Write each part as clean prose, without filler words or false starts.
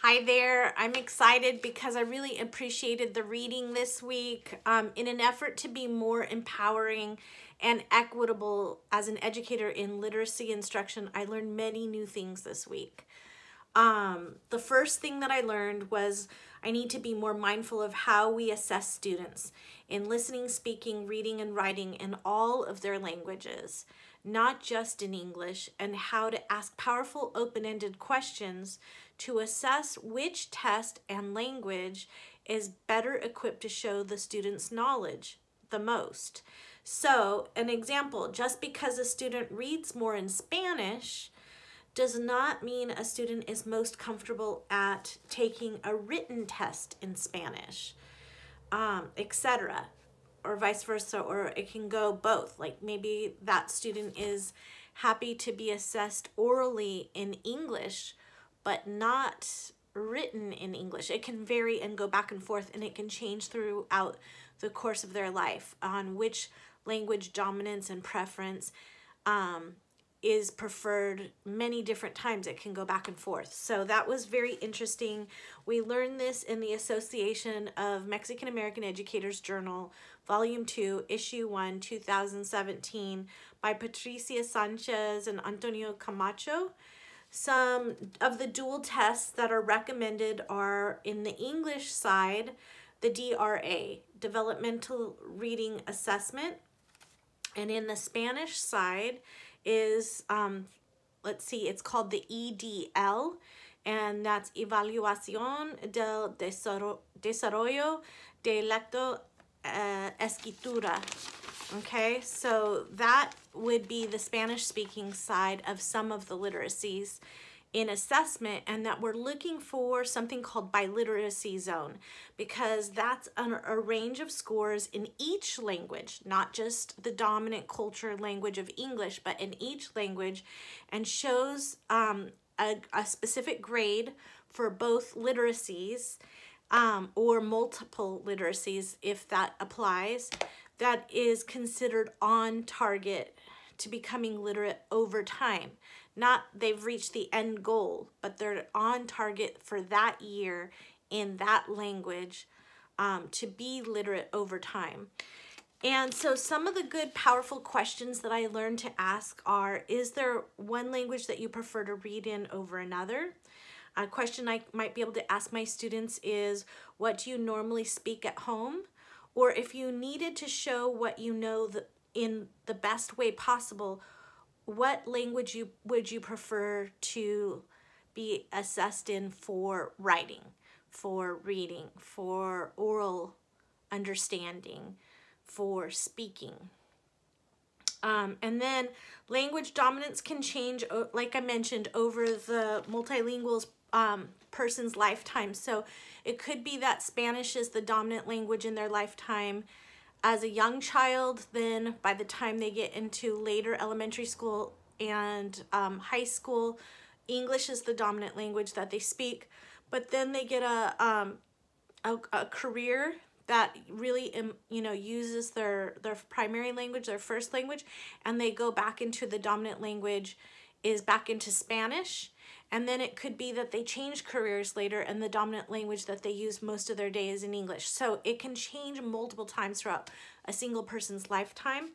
Hi there. I'm excited because I really appreciated the reading this week. In an effort to be more empowering and equitable as an educator in literacy instruction, I learned many new things this week. The first thing that I learned was I need to be more mindful of how we assess students in listening, speaking, reading, and writing in all of their languages, not just in English, and how to ask powerful open-ended questions to assess which test and language is better equipped to show the student's knowledge the most. So, an example, just because a student reads more in Spanish does not mean a student is most comfortable at taking a written test in Spanish, etc., or vice versa, or it can go both. Like maybe that student is happy to be assessed orally in English, but not written in English. It can vary and go back and forth, and it can change throughout the course of their life on which language dominance and preference is preferred many different times. It can go back and forth. So that was very interesting. We learned this in the Association of Mexican American Educators Journal, Volume 2, Issue 1, 2017, by Patricia Sanchez and Antonio Camacho. Some of the dual tests that are recommended are in the English side, the DRA, Developmental Reading Assessment, and in the Spanish side is, let's see, it's called the EDL, and that's Evaluación del Desarrollo de Lectoescritura. Okay, so that would be the Spanish-speaking side of some of the literacies in assessment, and that we're looking for something called biliteracy zone, because that's a range of scores in each language, not just the dominant culture language of English, but in each language, and shows a specific grade for both literacies or multiple literacies, if that applies, that is considered on target to becoming literate over time. Not they've reached the end goal, but they're on target for that year in that language to be literate over time. And so some of the good, powerful questions that I learned to ask are, is there one language that you prefer to read in over another? A question I might be able to ask my students is, what do you normally speak at home? Or if you needed to show what you know in the best way possible, what language would you prefer to be assessed in for writing, for reading, for oral understanding, for speaking? And then language dominance can change, like I mentioned, over the multilingual person's lifetime. So it could be that Spanish is the dominant language in their lifetime as a young child. Then by the time they get into later elementary school and high school, English is the dominant language that they speak. But then they get a career that really uses their primary language, their first language, and they go back into the dominant language is back into Spanish. And then it could be that they change careers later and the dominant language that they use most of their day is in English. So it can change multiple times throughout a single person's lifetime,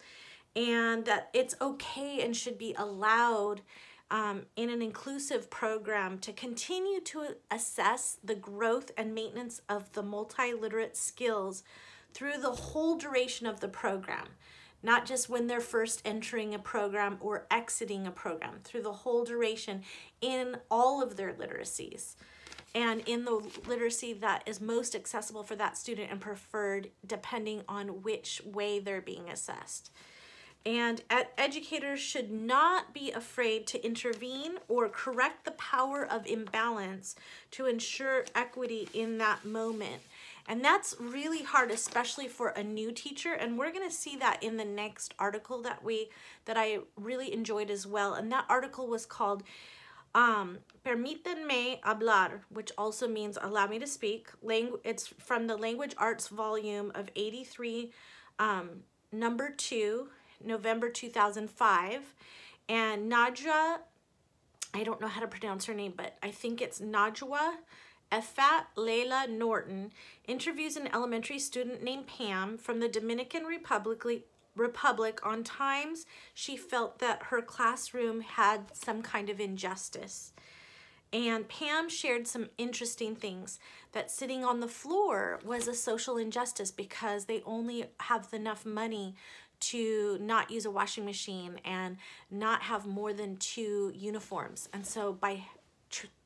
and that it's okay and should be allowed in an inclusive program to continue to assess the growth and maintenance of the multiliterate skills through the whole duration of the program. Not just when they're first entering a program or exiting a program, through the whole duration in all of their literacies and in the literacy that is most accessible for that student and preferred depending on which way they're being assessed. And educators should not be afraid to intervene or correct the power of imbalance to ensure equity in that moment. And that's really hard, especially for a new teacher. And we're going to see that in the next article that I really enjoyed as well. And that article was called Permítanme hablar, which also means allow me to speak. It's from the Language Arts volume of 83, number 2, November 2005. And Nadja, I don't know how to pronounce her name, but I think it's Najwa Efat Leila Norton interviews an elementary student named Pam from the Dominican Republic on times she felt that her classroom had some kind of injustice. And Pam shared some interesting things, that sitting on the floor was a social injustice because they only have enough money to not use a washing machine and not have more than 2 uniforms. And so by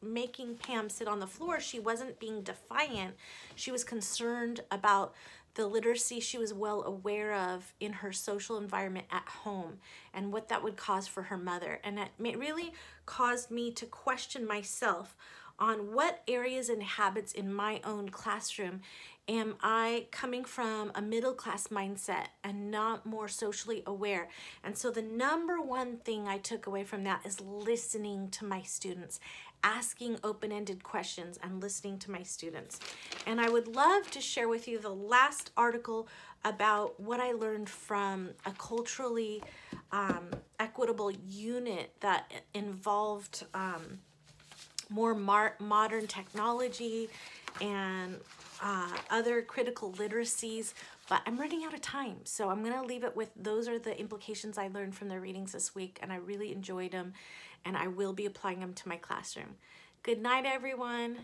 making Pam sit on the floor, she wasn't being defiant. She was concerned about the literacy she was well aware of in her social environment at home and what that would cause for her mother. And it really caused me to question myself on what areas and habits in my own classroom am I coming from a middle class mindset and not more socially aware. And so the number one thing I took away from that is listening to my students, asking open-ended questions and listening to my students. And I would love to share with you the last article about what I learned from a culturally equitable unit that involved more modern technology and other critical literacies, but I'm running out of time, so I'm gonna leave it with those are the implications I learned from the readings this week, and I really enjoyed them, and I will be applying them to my classroom. Good night, everyone.